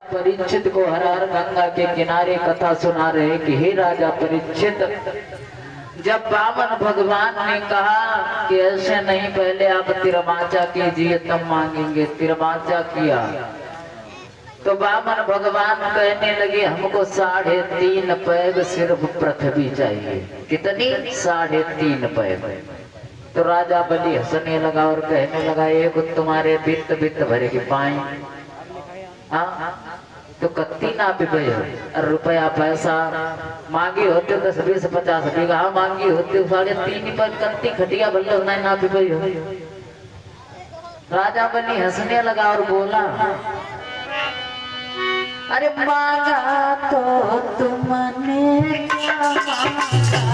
परीक्षित को हर हर गंगा के किनारे कथा सुना रहे कि हे राजा परीक्षित, जब वामन भगवान ने कहा कि ऐसे नहीं, पहले आप तिरमाचा कीजिए तब मांगेंगे, तिरमाचा किया तो वामन भगवान कहने लगे हमको 3.5 पैग सिर्फ पृथ्वी चाहिए। कितनी? 3.5 पैग। तो राजा बलि हंसने लगा और कहने लगा एक तुम्हारे वित्त वित्त भरे की पाए तो कत्ती ना पिबे और रुपया पैसा मांगी होते 10 20 50 बीघा मांगी होते 3.5 पर कत्ती खटिया बल्ले होना ना पिबे हो। राजा बलि हंसने लगा और बोला अरे मांगा तो तुमने क्या मांगा,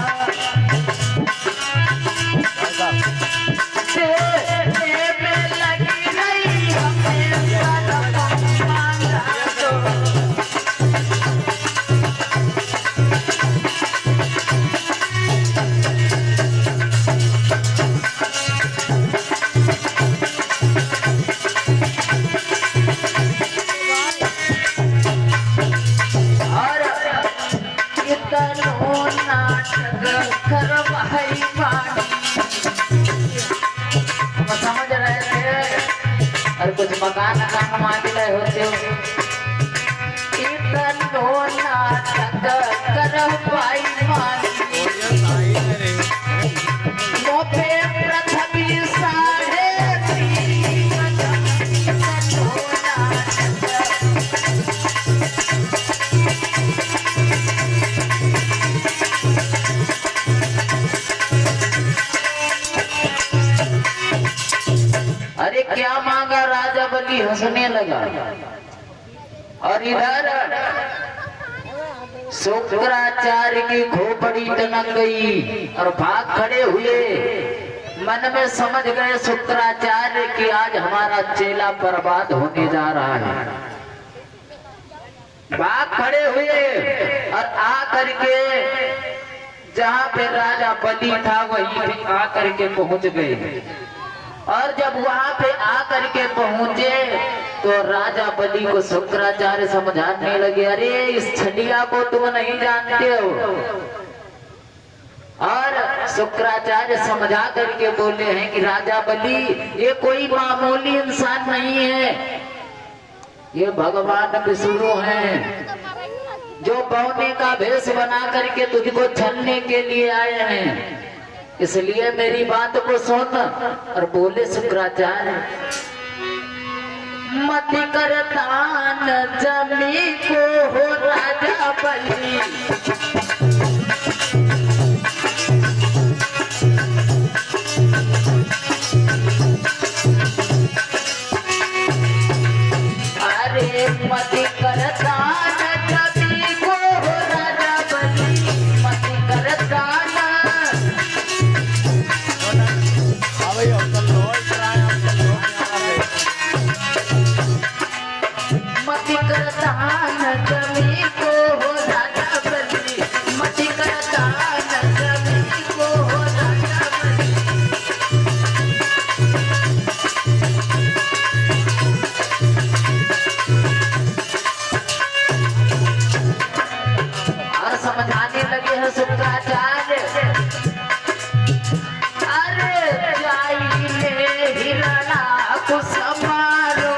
समझ रहे थे और कुछ मकान काम मांग रहे होते हो। नाटक कर पाई पृथ्वी 3.5। अरे क्या मांगा? राजा बलि हंसने लगा और इधर शुक्राचार्य की खोपड़ी टनक गई और भाग खड़े हुए। मन में समझ गए शुक्राचार्य कि आज हमारा चेला बर्बाद होने जा रहा है। भाग खड़े हुए और आ करके जहां पे राजा बलि था वहीं पे आ करके पहुंच गए। और जब वहां पे आकर के पहुंचे तो राजा बलि को शुक्राचार्य समझाने लगे अरे इस छड़िया को तुम नहीं जानते हो। और शुक्राचार्य समझा करके बोले हैं कि राजा बलि ये कोई मामूली इंसान नहीं है, ये भगवान विष्णु हैं जो बौने का भेष बना करके तुझको छलने के लिए आए हैं, इसलिए मेरी बात को सुन। और बोले शुक्राचार्य मत कर दान जमी को हो राजा बलि, अरे मत कर दान जमी को हो राजा बलि, मत कर दान मति करतान जमी को हो राजा बलि, मति करतान जमी को हो राजा बलि। और समझाने लगे हैं शुक्राचार्य अरे जाइए हिरणा को समारो,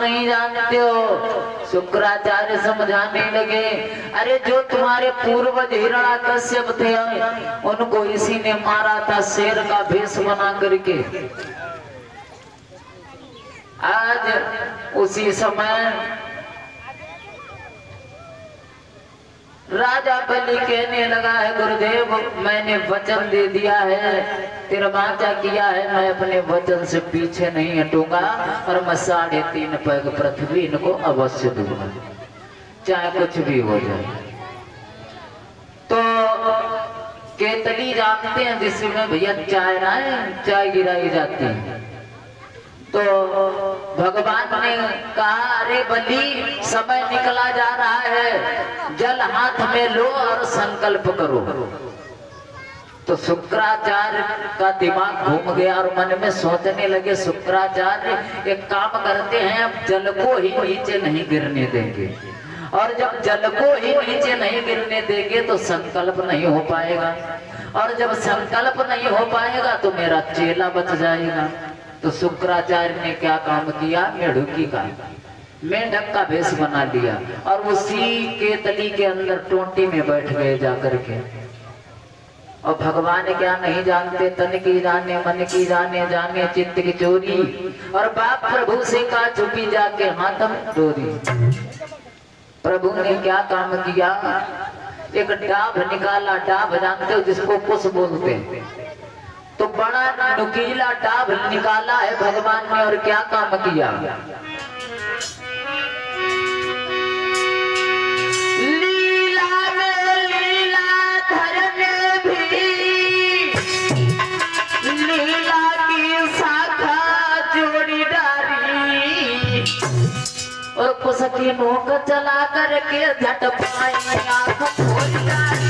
नहीं जानते हो। शुक्राचार्य समझाने लगे, अरे जो तुम्हारे पूर्वज हिरण्याकश्यप थे उनको इसी ने मारा था शेर का भेष बना करके। आज उसी समय राजा बलि कहने लगा है, गुरुदेव मैंने वचन दे दिया है, तिरमाचा किया है, मैं अपने वचन से पीछे नहीं हटूंगा और मैं 3.5 पैग पृथ्वी इनको अवश्य दूंगा, चाहे कुछ भी हो जाए। तो केतली जानते हैं जिसमें भैया चाय ना है, चाय गिराई जाती है। तो भगवान ने कहा, अरे बलि समय निकला जा रहा है, जल हाथ में लो और संकल्प करो। तो शुक्राचार्य का दिमाग घूम गया और मन में सोचने लगे, शुक्राचार्य एक काम करते हैं, अब जल को ही नीचे नहीं गिरने देंगे, और जब जल को ही नीचे नहीं गिरने देंगे तो संकल्प नहीं हो पाएगा, और जब संकल्प नहीं हो पाएगा तो मेरा चेला बच जाएगा। तो शुक्राचार्य ने क्या काम किया, मेढुकी का मेंढक का भेष बना लिया और उसी केतली के अंदर टोंटी में बैठ गए जाकर के। और भगवान क्या नहीं जानते, तन की जाने मन की जाने, जाने चित्त की चोरी, और बाप प्रभु से का छुपी जाके हाथम डोरी। प्रभु ने क्या काम किया, एक डाभ निकाला, डाभ जानते हो जिसको कुश बोलते हैं, तो बड़ा नुकीला डाभ निकाला है भगवान ने, और क्या काम किया, लीला में लीला धरने भी लीला की शाखा जोड़ी डाली, और कुश की नोक चला करके झट पाई आंख खोल डाली।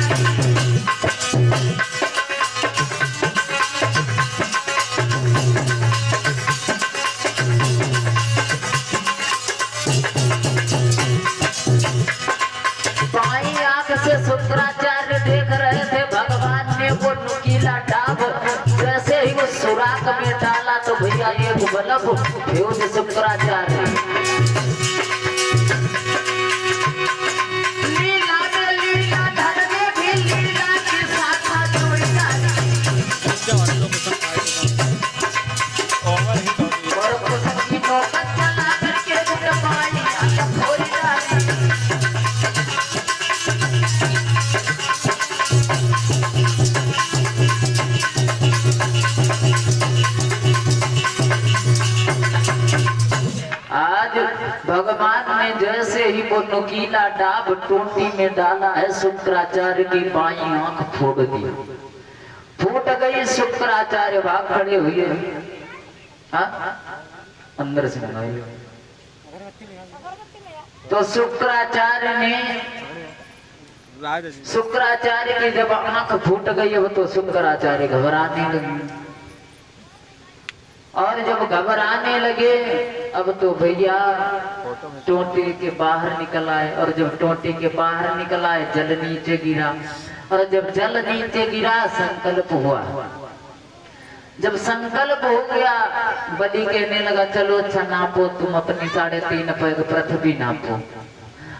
शुक्राचार्य देख रहे थे, भगवान ने वो नुकीला डाब जैसे ही वो सुराख में डाला तो भैया एक बल्ब फ्यूज शुक्राचार्य। लीला में लीला धरने भी लीला की शाखा जोड़ी डाली, और कुछ की नौकत चला करके पाई आंख खोल डाली। भगवान ने जैसे ही वो नुकीला डाब टोंटी में डाला है, शुक्राचार्य की बाई आंख फोड़ दी, फूट गई। शुक्राचार्य भाग खड़े हुए, अंदर से मंगाई। तो शुक्राचार्य की जब आंख फूट गई वो तो शुक्राचार्य घबराने लगे, और जब घबराने लगे अब तो भैया टोंटी के बाहर निकल आए, और जब टोंटी के बाहर निकल आए जल नीचे गिरा, और जब जल नीचे गिरा संकल्प हुआ। जब संकल्प हो गया बलि कहने लगा, चलो अच्छा नापो तुम अपनी 3.5 पैग पृथ्वी नापो।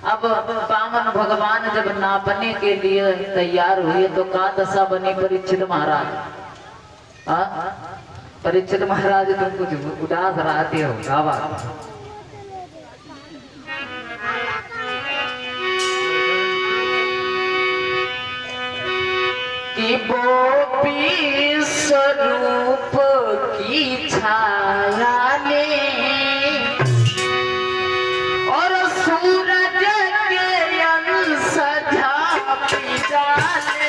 अब पावन भगवान जब नापने के लिए तैयार हुए तो का दशा बनी परीक्षित महाराज। परीक्षित महाराज तुम कुछ उदास रहते हो, गावा कि गोपी स्वरूप की छाया ने और सूरज के अंश झांकी डाले,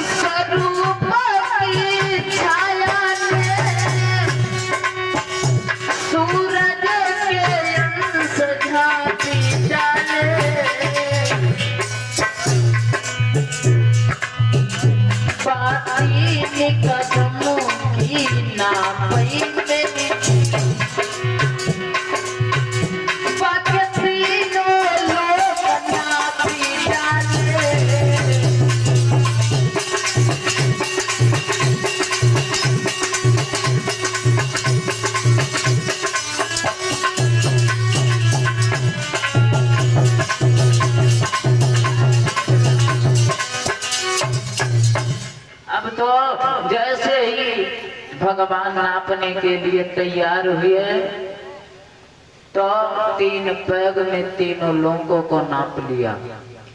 स्वरूप की भगवान नापने के लिए तैयार हुए तो 3 पैग में तीनों लोगों को नाप लिया।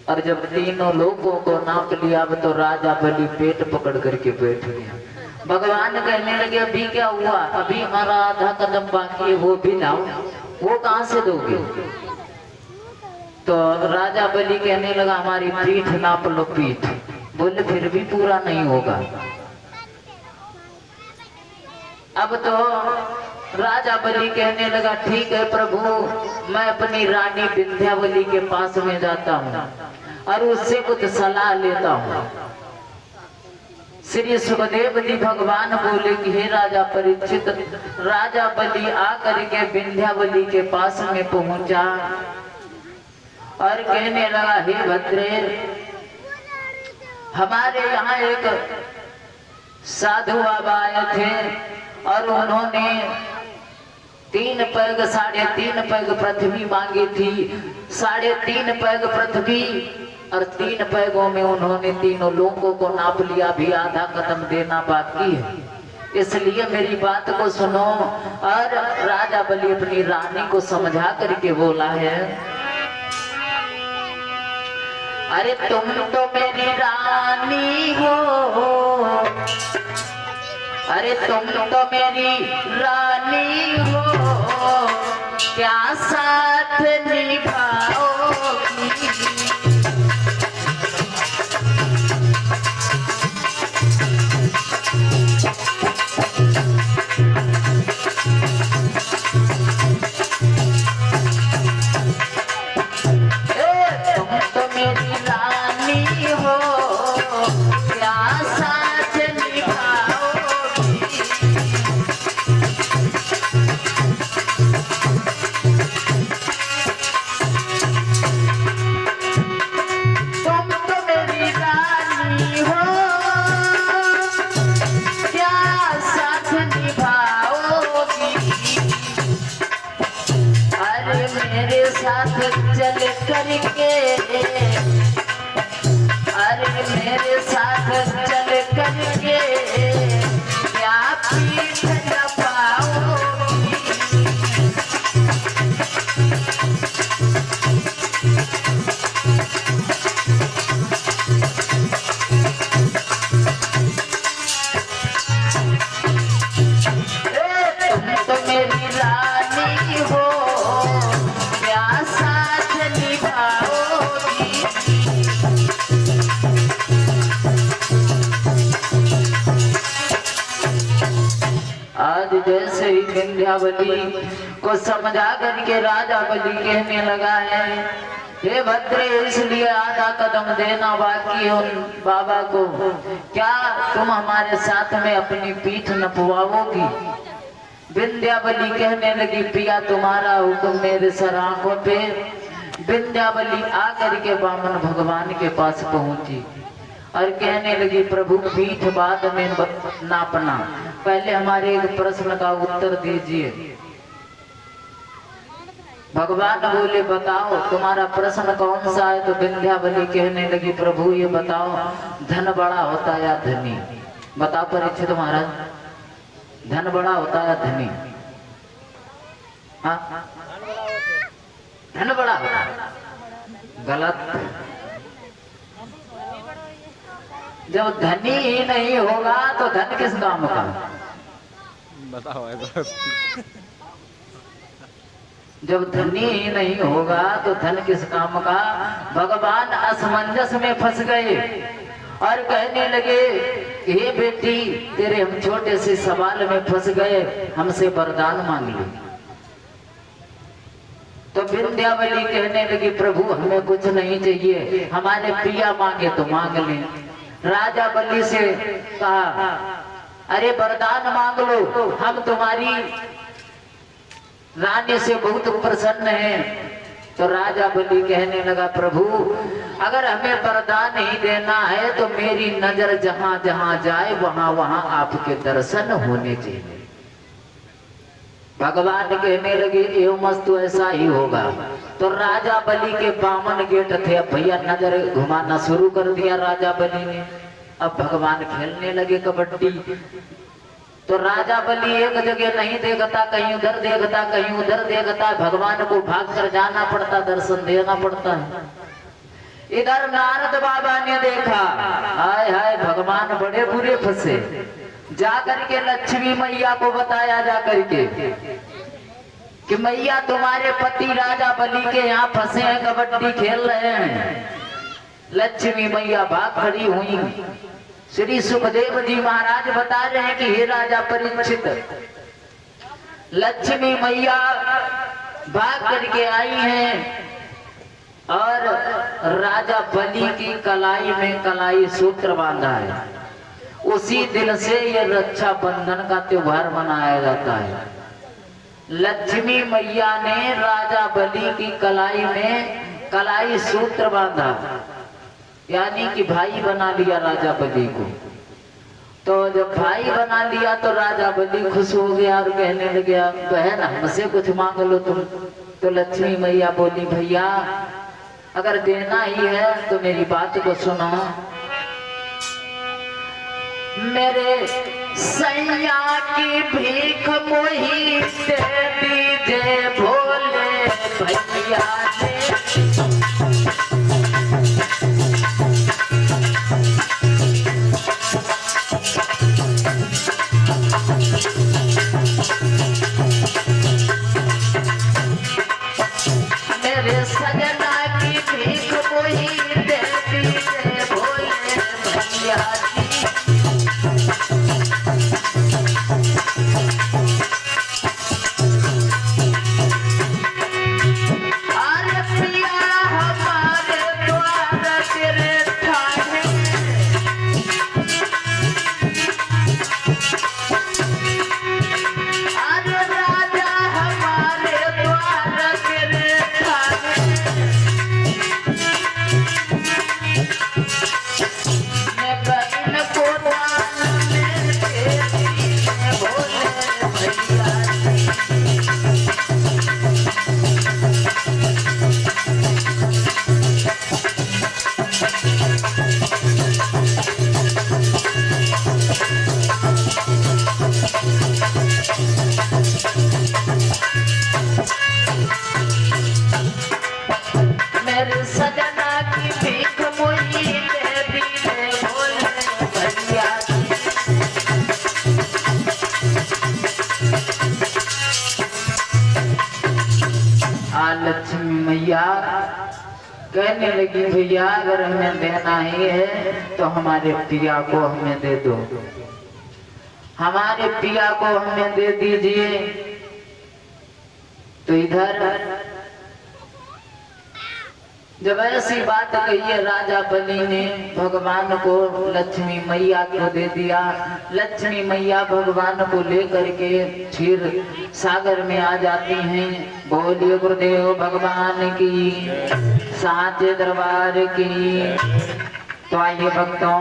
और जब तीनों लोगों को नाप लिया तो राजा बलि पेट पकड़ करके बैठ गया। भगवान कहने लगे अभी क्या हुआ, अभी हमारा आधा कदम बाकी है, वो भी लाओ। वो कहां से दोगे? तो राजा बलि कहने लगा हमारी पीठ नाप लो, पीठ। बोले फिर भी पूरा नहीं होगा। अब तो राजा बलि कहने लगा ठीक है प्रभु, मैं अपनी रानी विंध्यावली के पास में जाता हूँ और उससे कुछ सलाह लेता हूँ। श्री सुखदेव जी भगवान बोले कि हे राजा परीक्षित, राजा बलि आकर के विंध्यावली के पास में पहुंचा और कहने लगा हे भद्रे, हमारे यहाँ एक साधु बाबा आए थे और उन्होंने 3 पैग 3.5 पैग पृथ्वी मांगी थी। 3.5 पैग पृथ्वी और 3 पैगों में उन्होंने तीनों लोगों को नाप लिया, भी आधा कदम देना बाकी है। इसलिए मेरी बात को सुनो। और राजा बलि अपनी रानी को समझा करके बोला है अरे तुम तो मेरी रानी हो, अरे तुम तो मेरी रानी हो, क्या साथ निभाओगी? चल करके, अरे मेरे साथ चल करके क्या पीठ नपाओगी? तुम तो मेरी रानी हो, आज जैसे ही विंध्यावली को समझा करके राजा बलि कहने लगा है हे भद्रे, इसलिए आधा कदम देना बाकी है उन बाबा को, क्या तुम हमारे साथ में अपनी पीठ नपवाओगी? विंध्यावली कहने लगी पिया तुम्हारा हुक्म मेरे सर आंखों पे। विंध्यावली आकर के वामन भगवान के पास पहुंची और कहने लगी प्रभु पीठ बाद में नापना, पहले हमारे एक प्रश्न का उत्तर दीजिए। भगवान बोले बताओ तुम्हारा प्रश्न कौन सा है? तो विंध्यावली कहने लगी प्रभु ये बताओ धन बड़ा होता है या धनी? बताओ परीक्षित महाराज, धन बड़ा होता है या धनी? हाँ, धन बड़ा होता है। गलत। जब धनी ही नहीं होगा तो धन किस काम का? बताओ। जब धनी ही नहीं होगा तो धन किस काम का? भगवान असमंजस में फंस गए और कहने लगे हे बेटी, तेरे हम छोटे से सवाल में फंस गए, हमसे वरदान मांग लो। तो विंध्यावली कहने लगी प्रभु हमें कुछ नहीं चाहिए, हमारे प्रिया मांगे तो मांग लें। राजा बलि से कहा अरे वरदान मांग लो, हम तुम्हारी रानी से बहुत प्रसन्न हैं। तो राजा बलि कहने लगा प्रभु अगर हमें वरदान ही देना है तो मेरी नजर जहां जहां जाए वहां वहां आपके दर्शन होने चाहिए। भगवान कहने लगे एवं मस्तु ऐसा ही होगा। तो राजा बलि के बामन गेट थे, अब भैया नजर घुमाना शुरू कर दिया राजा बलि ने। अब भगवान खेलने लगे कबड्डी। तो राजा बलि एक जगह नहीं देखता, कहीं उधर देखता, कहीं उधर देखता, भगवान को भाग कर जाना पड़ता, दर्शन देना पड़ता है। इधर नारद बाबा ने देखा, हाय हाय भगवान बड़े बुरे फंसे। जाकर के लक्ष्मी मैया को बताया, जाकर के कि मैया तुम्हारे पति राजा बलि के यहाँ फंसे हैं, कबड्डी खेल रहे हैं। लक्ष्मी मैया भाग खड़ी हुई। श्री सुखदेव जी महाराज बता रहे हैं कि हे राजा परीक्षित, लक्ष्मी मैया भाग करके आई हैं और राजा बलि की कलाई में कलाई सूत्र बांधा है। उसी दिन से यह रक्षा बंधन का त्योहार मनाया जाता है। लक्ष्मी मैया ने राजा बलि की कलाई में कलाई सूत्र बांधा, यानी कि भाई बना लिया राजा बलि को। तो जब भाई बना लिया तो राजा बलि खुश हो गया और कहने लग गया, बहन हमसे कुछ मांग लो तुम। तो लक्ष्मी मैया बोली, भैया अगर देना ही है तो मेरी बात को सुनो। मेरे सैया की भीख मोही दे दीजिए भोले भैया ने। मेरे सजना की भीख मोही दे दीजिए भोले भैया जी। लक्ष्मी मैया कहने लगी, भैया अगर हमें देना ही है तो हमारे पिया को हमें दे दो, हमारे पिया को हमें दे दीजिए। तो इधर जब ऐसी बात कही है, राजा बलि ने भगवान को लक्ष्मी मैया को दे दिया। लक्ष्मी मैया भगवान को लेकर के क्षीर सागर में आ जाती हैं। बोलिए गुरुदेव भगवान की, साचे दरबार की। तो आइए भक्तों,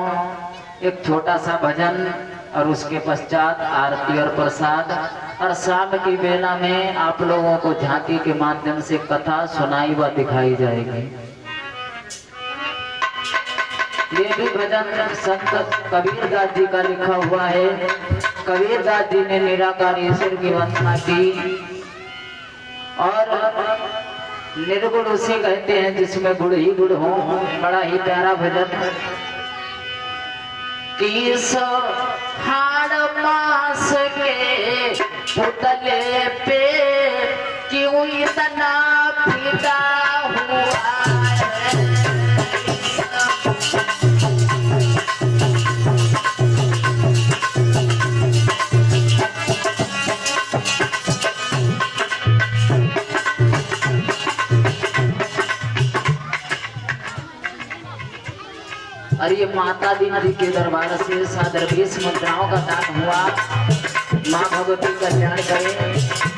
एक छोटा सा भजन और उसके पश्चात आरती और प्रसाद, और शाम की बेला में आप लोगों को झांकी के माध्यम से कथा सुनाई व दिखाई जाएगी। ये भी भजन संत कबीरदास जी का लिखा हुआ है। कबीरदास जी ने निराकार ईश्वर की वंदना की, और निर्गुण उसे कहते हैं जिसमें गुण ही गुण हो। बड़ा ही प्यारा भजन। किस हाड़ मास के पुतले पे क्यों इतना फिदा हुआ है। और ये माता दी जी के दरबार से सादर 20 मुद्राओं का दान हुआ। माँ भगवती कल्याण करें।